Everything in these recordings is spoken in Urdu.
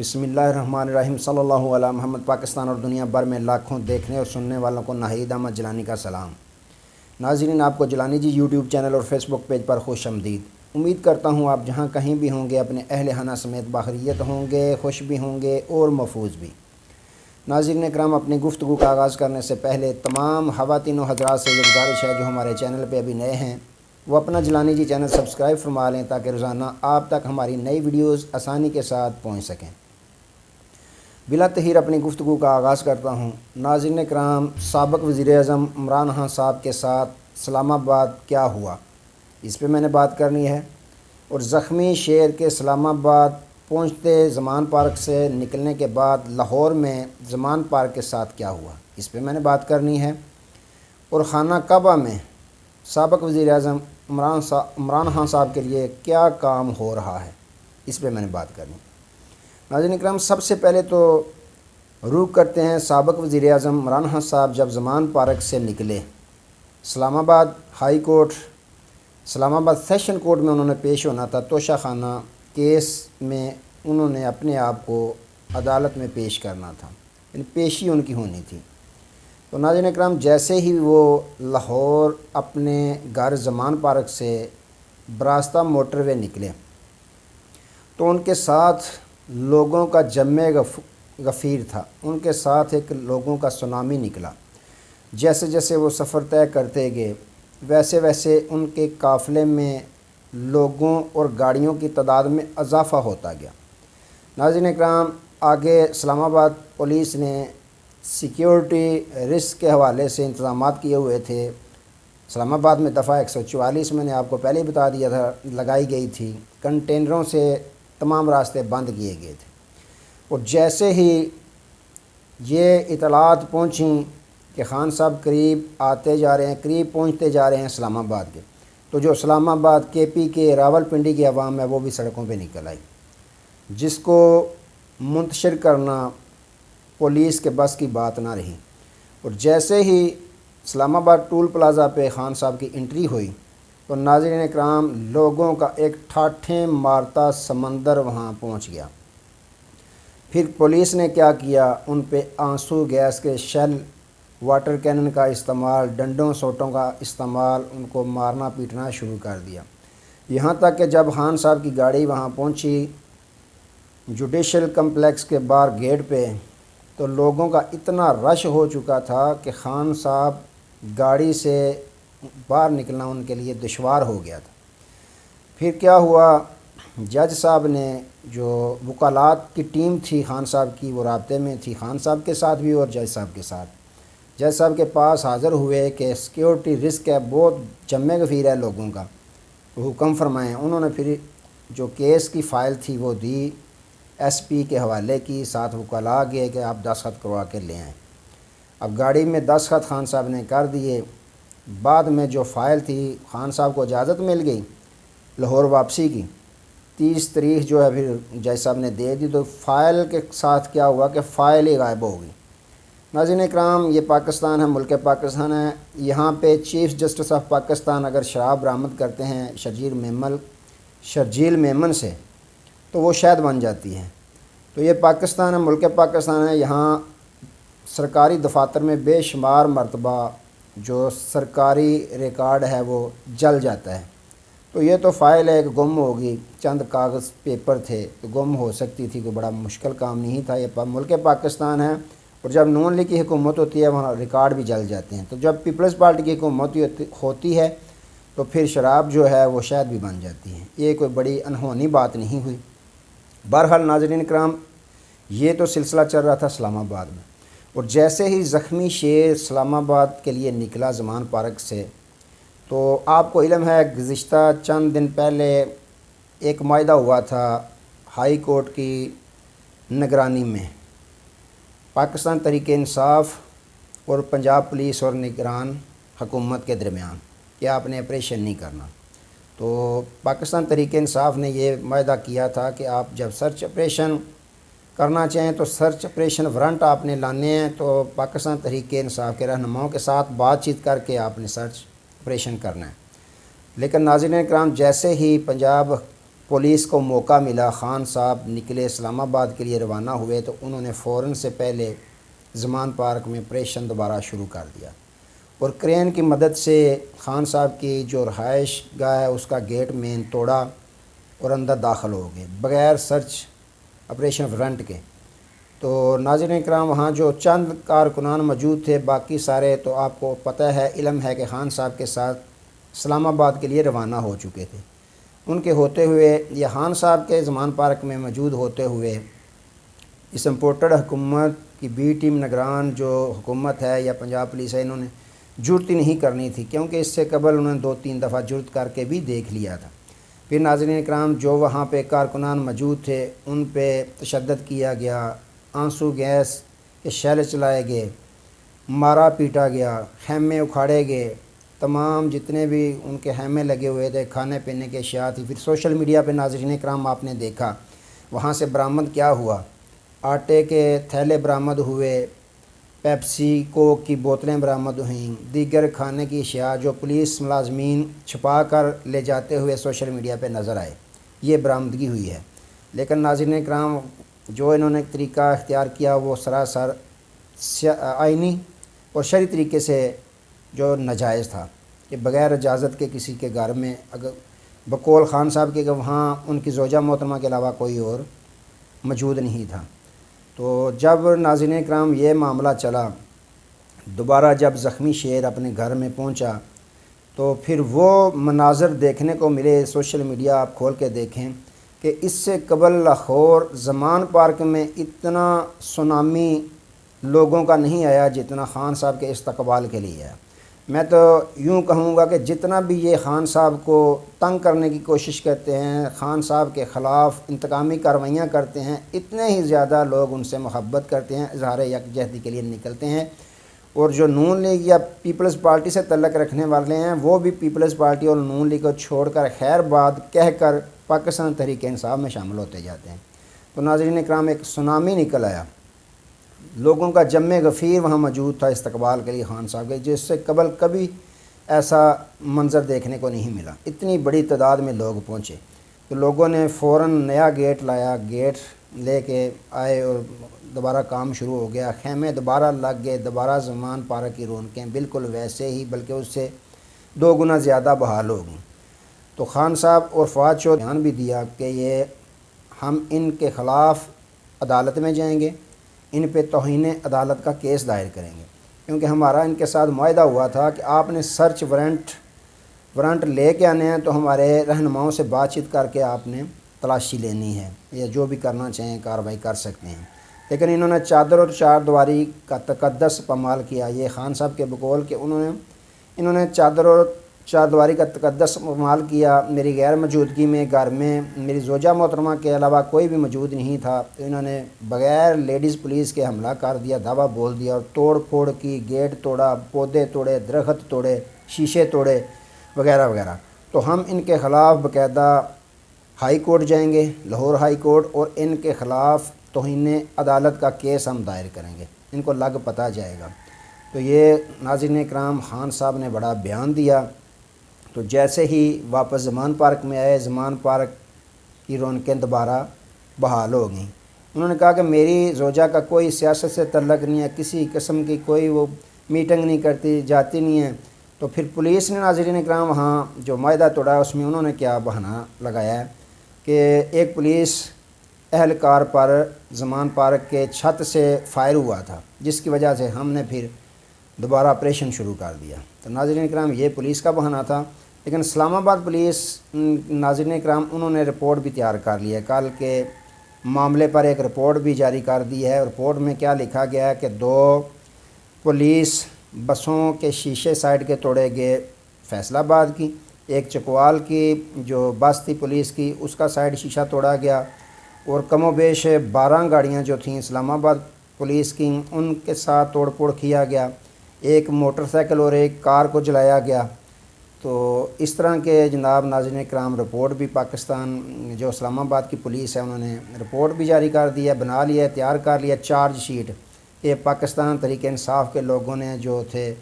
بسم اللہ الرحمن الرحیم صلی اللہ علیہ محمد۔ پاکستان اور دنیا بھر میں لاکھوں دیکھنے اور سننے والوں کو ناہید احمد جیلانی کا سلام۔ ناظرین، آپ کو جیلانی جی یوٹیوب چینل اور فیس بک پیج پر خوش آمدید۔ امید کرتا ہوں آپ جہاں کہیں بھی ہوں گے اپنے اہل خانہ سمیت باخیریت ہوں گے، خوش بھی ہوں گے اور محفوظ بھی۔ ناظرین اکرام، اپنی گفتگو کا آغاز کرنے سے پہلے تمام خواتین و حضرات سے یہ گزارش ہے جو ہمارے چینل پہ ابھی نئے ہیں وہ اپنا جیلانی جی چینل سبسکرائب فرما لیں تاکہ روزانہ آپ تک ہماری نئی ویڈیوز آسانی کے ساتھ پہنچ سکیں۔ بلا تاخیر اپنی گفتگو کا آغاز کرتا ہوں۔ ناظرین کرام، سابق وزیر اعظم عمران خان صاحب کے ساتھ اسلام آباد کیا ہوا، اس پہ میں نے بات کرنی ہے، اور زخمی شیر کے اسلام آباد پہنچتے زمان پارک سے نکلنے کے بعد لاہور میں زمان پارک کے ساتھ کیا ہوا، اس پہ میں نے بات کرنی ہے، اور خانہ کعبہ میں سابق وزیر اعظم عمران خان صاحب کے لیے کیا کام ہو رہا ہے، اس پہ میں نے بات کرنی ہے۔ ناظرین اکرام، سب سے پہلے تو روک کرتے ہیں سابق وزیر اعظم عمران خان صاحب جب زمان پارک سے نکلے، اسلام آباد ہائی کورٹ، اسلام آباد سیشن کورٹ میں انہوں نے پیش ہونا تھا۔ توشہ خانہ کیس میں انہوں نے اپنے آپ کو عدالت میں پیش کرنا تھا، یعنی پیشی ان کی ہونی تھی۔ تو ناظرین اکرام، جیسے ہی وہ لاہور اپنے گھر زمان پارک سے براستہ موٹر وے نکلے تو ان کے ساتھ لوگوں کا جمع غفیر تھا، ان کے ساتھ ایک لوگوں کا سونامی نکلا۔ جیسے جیسے وہ سفر طے کرتے گئے ویسے ویسے ان کے قافلے میں لوگوں اور گاڑیوں کی تعداد میں اضافہ ہوتا گیا۔ ناظرین اکرام، آگے اسلام آباد پولیس نے سیکیورٹی رسک کے حوالے سے انتظامات کیے ہوئے تھے۔ اسلام آباد میں دفعہ 144 میں نے آپ کو پہلے ہی بتا دیا تھا لگائی گئی تھی، کنٹینروں سے تمام راستے بند کیے گئے تھے، اور جیسے ہی یہ اطلاعات پہنچیں کہ خان صاحب قریب آتے جا رہے ہیں، قریب پہنچتے جا رہے ہیں اسلام آباد کے، تو جو اسلام آباد کے پی کے راول پنڈی کی عوام ہے وہ بھی سڑکوں پہ نکل آئی، جس کو منتشر کرنا پولیس کے بس کی بات نہ رہی۔ اور جیسے ہی اسلام آباد ٹول پلازا پہ خان صاحب کی انٹری ہوئی تو ناظرین اکرام، لوگوں کا ایک ٹھاٹھیں مارتا سمندر وہاں پہنچ گیا۔ پھر پولیس نے کیا کیا، ان پہ آنسو گیس کے شیل، واٹر کینن کا استعمال، ڈنڈوں سوٹوں کا استعمال، ان کو مارنا پیٹنا شروع کر دیا۔ یہاں تک کہ جب خان صاحب کی گاڑی وہاں پہنچی جوڈیشل کمپلیکس کے باہر گیٹ پہ تو لوگوں کا اتنا رش ہو چکا تھا کہ خان صاحب گاڑی سے باہر نکلنا ان کے لیے دشوار ہو گیا تھا۔ پھر کیا ہوا، جج صاحب نے، جو وکالات کی ٹیم تھی خان صاحب کی وہ رابطے میں تھی خان صاحب کے ساتھ بھی اور جج صاحب کے ساتھ، جج صاحب کے پاس حاضر ہوئے کہ سیکیورٹی رسک ہے، بہت جمع غفیر ہے لوگوں کا، حکم فرمائیں۔ انہوں نے پھر جو کیس کی فائل تھی وہ دی، ایس پی کے حوالے کی، ساتھ وکلاء گئے کہ آپ دستخط کروا کے لے آئیں۔ اب گاڑی میں دستخط خان صاحب نے کر دیے۔ بعد میں جو فائل تھی خان صاحب کو اجازت مل گئی لاہور واپسی کی، 30 تاریخ جو ہے پھر جج صاحب نے دے دی، تو فائل کے ساتھ کیا ہوا کہ فائل ہی غائب ہو گئی۔ ناظرین اکرام، یہ پاکستان ہے، ملک پاکستان ہے، یہاں پہ چیف جسٹس آف پاکستان اگر شراب برآمد کرتے ہیں شرجیل میمن سے تو وہ شہد بن جاتی ہے۔ تو یہ پاکستان ہے، ملک پاکستان ہے، یہاں سرکاری دفاتر میں بے شمار مرتبہ جو سرکاری ریکارڈ ہے وہ جل جاتا ہے۔ تو یہ تو فائل ہے کہ گم ہوگی، چند کاغذ پیپر تھے تو گم ہو سکتی تھی، کوئی بڑا مشکل کام نہیں تھا۔ یہ ملک پاکستان ہے، اور جب نون لیگ کی حکومت ہوتی ہے وہاں ریکارڈ بھی جل جاتے ہیں۔ تو جب پیپلز پارٹی کی حکومت ہوتی ہے تو پھر شراب جو ہے وہ شہد بھی بن جاتی ہے۔ یہ کوئی بڑی انہونی بات نہیں ہوئی۔ بہرحال ناظرین کرام، یہ تو سلسلہ چل رہا تھا اسلام آباد میں، اور جیسے ہی زخمی شیر اسلام آباد کے لیے نکلا زمان پارک سے تو آپ کو علم ہے گزشتہ چند دن پہلے ایک معاہدہ ہوا تھا ہائی کورٹ کی نگرانی میں پاکستان تحریک انصاف اور پنجاب پولیس اور نگران حکومت کے درمیان کہ آپ نے آپریشن نہیں کرنا۔ تو پاکستان تحریک انصاف نے یہ معاہدہ کیا تھا کہ آپ جب سرچ آپریشن کرنا چاہیں تو سرچ آپریشن وارنٹ آپ نے لانے ہیں، تو پاکستان تحریک انصاف کے رہنماؤں کے ساتھ بات چیت کر کے آپ نے سرچ آپریشن کرنا ہے۔ لیکن ناظرین کرام، جیسے ہی پنجاب پولیس کو موقع ملا، خان صاحب نکلے اسلام آباد کے لیے روانہ ہوئے تو انہوں نے فوراً سے پہلے زمان پارک میں آپریشن دوبارہ شروع کر دیا اور کرین کی مدد سے خان صاحب کی جو رہائش گاہ ہے اس کا گیٹ مین توڑا اور اندر داخل ہو گئے بغیر سرچ آپریشن وارنٹ کے۔ تو ناظرین کرام، وہاں جو چند کارکنان موجود تھے، باقی سارے تو آپ کو پتہ ہے، علم ہے کہ خان صاحب کے ساتھ اسلام آباد کے لیے روانہ ہو چکے تھے۔ ان کے ہوتے ہوئے یا خان صاحب کے زمان پارک میں موجود ہوتے ہوئے اس امپورٹڈ حکومت کی بی ٹیم نگران جو حکومت ہے یا پنجاب پولیس ہے، انہوں نے جرت ہی نہیں کرنی تھی، کیونکہ اس سے قبل انہوں نے 2-3 دفعہ جرت کر کے بھی دیکھ لیا تھا۔ پھر ناظرین کرام، جو وہاں پہ کارکنان موجود تھے ان پہ تشدد کیا گیا، آنسو گیس کے شیل چلائے گئے، مارا پیٹا گیا، خیمے اکھاڑے گئے، تمام جتنے بھی ان کے خیمے لگے ہوئے تھے، کھانے پینے کے اشیاء تھی۔ پھر سوشل میڈیا پہ ناظرین کرام آپ نے دیکھا وہاں سے برآمد کیا ہوا، آٹے کے تھیلے برآمد ہوئے، پیپسی کوک کی بوتلیں برآمد ہوئیں، دیگر کھانے کی اشیاء جو پولیس ملازمین چھپا کر لے جاتے ہوئے سوشل میڈیا پہ نظر آئے، یہ برآمدگی ہوئی ہے۔ لیکن ناظرین کرام، جو انہوں نے طریقہ اختیار کیا وہ سراسر آئینی اور شرعی طریقے سے جو ناجائز تھا، کہ بغیر اجازت کے کسی کے گھر میں، اگر بقول خان صاحب کے کہ وہاں ان کی زوجہ محترمہ کے علاوہ کوئی اور موجود نہیں تھا۔ تو جب ناظرین کرام یہ معاملہ چلا، دوبارہ جب زخمی شیر اپنے گھر میں پہنچا تو پھر وہ مناظر دیکھنے کو ملے، سوشل میڈیا آپ کھول کے دیکھیں کہ اس سے قبل لاہور زمان پارک میں اتنا سونامی لوگوں کا نہیں آیا جتنا خان صاحب کے استقبال کے لیے ہے۔ میں تو یوں کہوں گا کہ جتنا بھی یہ خان صاحب کو تنگ کرنے کی کوشش کرتے ہیں، خان صاحب کے خلاف انتقامی کارروائیاں کرتے ہیں، اتنے ہی زیادہ لوگ ان سے محبت کرتے ہیں، اظہار یکجہتی کے لیے نکلتے ہیں۔ اور جو نون لیگ یا پیپلز پارٹی سے تعلق رکھنے والے ہیں وہ بھی پیپلز پارٹی اور نون لیگ کو چھوڑ کر خیر باد کہہ کر پاکستان تحریک انصاف میں شامل ہوتے جاتے ہیں۔ تو ناظرین اکرام، ایک سونامی نکل آیا، لوگوں کا جم غفیر وہاں موجود تھا استقبال کے لیے خان صاحب کے، جس سے قبل کبھی ایسا منظر دیکھنے کو نہیں ملا، اتنی بڑی تعداد میں لوگ پہنچے۔ تو لوگوں نے فوراً نیا گیٹ لایا، گیٹ لے کے آئے اور دوبارہ کام شروع ہو گیا، خیمے دوبارہ لگ گئے، دوبارہ زمان پارک کی رونقیں بالکل ویسے ہی بلکہ اس سے 2 گنا زیادہ بحال ہو گئیں۔ تو خان صاحب اور فواد چودھری نے بیان بھی دیا کہ یہ ہم ان کے خلاف عدالت میں جائیں گے، ان پہ توہین عدالت کا کیس دائر کریں گے، کیونکہ ہمارا ان کے ساتھ معاہدہ ہوا تھا کہ آپ نے سرچ وارنٹ لے کے آنے ہیں تو ہمارے رہنماؤں سے بات چیت کر کے آپ نے تلاشی لینی ہے، یا جو بھی کرنا چاہیں کارروائی کر سکتے ہیں۔ لیکن انہوں نے چادر اور چار دیواری کا تقدس پامال کیا۔ یہ خان صاحب کے بقول کہ انہوں نے چادر اور چار دیواری کا تقدس پامال کیا، میری غیر موجودگی میں گھر میں میری زوجہ محترمہ کے علاوہ کوئی بھی موجود نہیں تھا، تو انہوں نے بغیر لیڈیز پولیس کے حملہ کر دیا، دعویٰ بول دیا اور توڑ پھوڑ کی، گیٹ توڑا، پودے توڑے، درخت توڑے، شیشے توڑے وغیرہ وغیرہ۔ تو ہم ان کے خلاف باقاعدہ ہائی کورٹ جائیں گے، لاہور ہائی کورٹ، اور ان کے خلاف توہین عدالت کا کیس ہم دائر کریں گے، ان کو لگ پتہ جائے گا۔ تو یہ ناظرین اکرام، خان صاحب نے بڑا بیان دیا۔ تو جیسے ہی واپس زمان پارک میں آئے، زمان پارک کی رونقیں دوبارہ بحال ہو گئیں۔ انہوں نے کہا کہ میری زوجہ کا کوئی سیاست سے تعلق نہیں ہے، کسی قسم کی کوئی وہ میٹنگ نہیں کرتی، جاتی نہیں ہے۔ تو پھر پولیس نے ناظرین اکرام وہاں جو معاہدہ توڑا ہے اس میں انہوں نے کیا بہانہ لگایا ہے کہ ایک پولیس اہلکار پر زمان پارک کے چھت سے فائر ہوا تھا، جس کی وجہ سے ہم نے پھر دوبارہ آپریشن شروع کر دیا۔ تو ناظرین اکرام، یہ پولیس کا بہانہ تھا۔ لیکن اسلام آباد پولیس، ناظرین اکرام، انہوں نے رپورٹ بھی تیار کر لی ہے، کل کے معاملے پر ایک رپورٹ بھی جاری کر دی ہے۔ رپورٹ میں کیا لکھا گیا ہے کہ 2 پولیس بسوں کے شیشے سائڈ کے توڑے گئے فیصل آباد کی، ایک چکوال کی جو بس تھی پولیس کی اس کا سائڈ شیشہ توڑا گیا، اور کم و بیش 12 گاڑیاں جو تھیں اسلام آباد پولیس کی ان کے ساتھ توڑ پھوڑ کیا گیا، ایک موٹر سائیکل اور ایک کار کو جلایا گیا۔ تو اس طرح کے جناب ناظرین کرام رپورٹ بھی پاکستان جو اسلام آباد کی پولیس ہے انہوں نے رپورٹ بھی جاری کر دی ہے، بنا لی ہے، تیار کر لیا چارج شیٹ، کہ پاکستان تحریک انصاف کے لوگوں نے جو تھے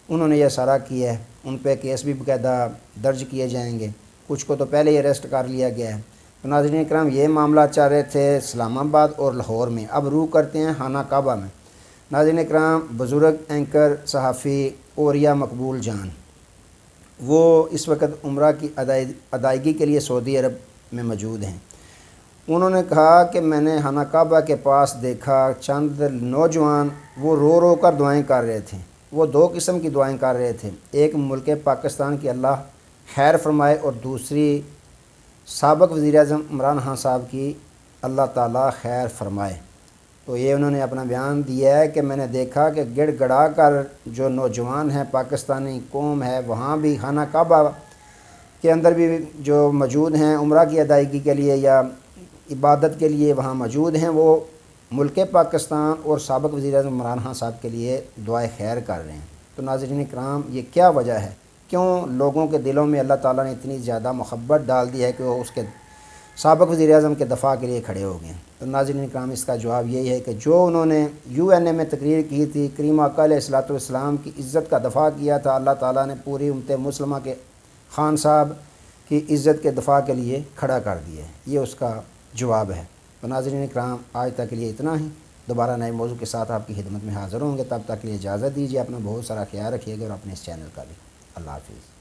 انہوں نے یہ سارا کیا ہے، ان پہ کیس بھی باقاعدہ درج کیے جائیں گے، کچھ کو تو پہلے ہی اریسٹ کر لیا گیا ہے۔ تو ناظرین کرام یہ معاملات چل رہے تھے اسلام آباد اور لاہور میں۔ اب روح کرتے ہیں خانہ کعبہ میں۔ ناظرین کرام بزرگ اینکر صحافی اوریا مقبول جان وہ اس وقت عمرہ کی ادائیگی کے لیے سعودی عرب میں موجود ہیں۔ انہوں نے کہا کہ میں نے خانہ کعبہ کے پاس دیکھا چند نوجوان وہ رو رو کر دعائیں کر رہے تھے۔ وہ دو قسم کی دعائیں کر رہے تھے، ایک ملک پاکستان کی اللہ خیر فرمائے اور دوسری سابق وزیر اعظم عمران خان صاحب کی اللہ تعالیٰ خیر فرمائے۔ تو یہ انہوں نے اپنا بیان دیا ہے کہ میں نے دیکھا کہ گڑ گڑا کر جو نوجوان ہیں، پاکستانی قوم ہے، وہاں بھی خانہ کعبہ کے اندر بھی جو موجود ہیں عمرہ کی ادائیگی کے لیے یا عبادت کے لیے وہاں موجود ہیں، وہ ملک پاکستان اور سابق وزیر اعظم عمران خان صاحب کے لیے دعائے خیر کر رہے ہیں۔ تو ناظرین کرام یہ کیا وجہ ہے؟ کیوں لوگوں کے دلوں میں اللہ تعالیٰ نے اتنی زیادہ محبت ڈال دی ہے کہ وہ اس کے سابق وزیر اعظم کے دفاع کے لیے کھڑے ہو گئے ہیں؟ تو ناظرین کرام اس کا جواب یہی ہے کہ جو انہوں نے UN میں تقریر کی تھی، کریم آقا علیہ الصلوۃ والسلام کی عزت کا دفاع کیا تھا، اللہ تعالیٰ نے پوری امت مسلمہ کے خان صاحب کی عزت کے دفاع کے لیے کھڑا کر دیا ہے۔ یہ اس کا جواب ہے۔ تو ناظرین کرام آج تک کے لیے اتنا ہی، دوبارہ نئے موضوع کے ساتھ آپ کی خدمت میں حاضر ہوں گے، تب تک کے لیے اجازت دیجیے، اپنا بہت سارا خیال رکھیے گا اور اپنے اس چینل کا بھی۔ اللہ حافظ۔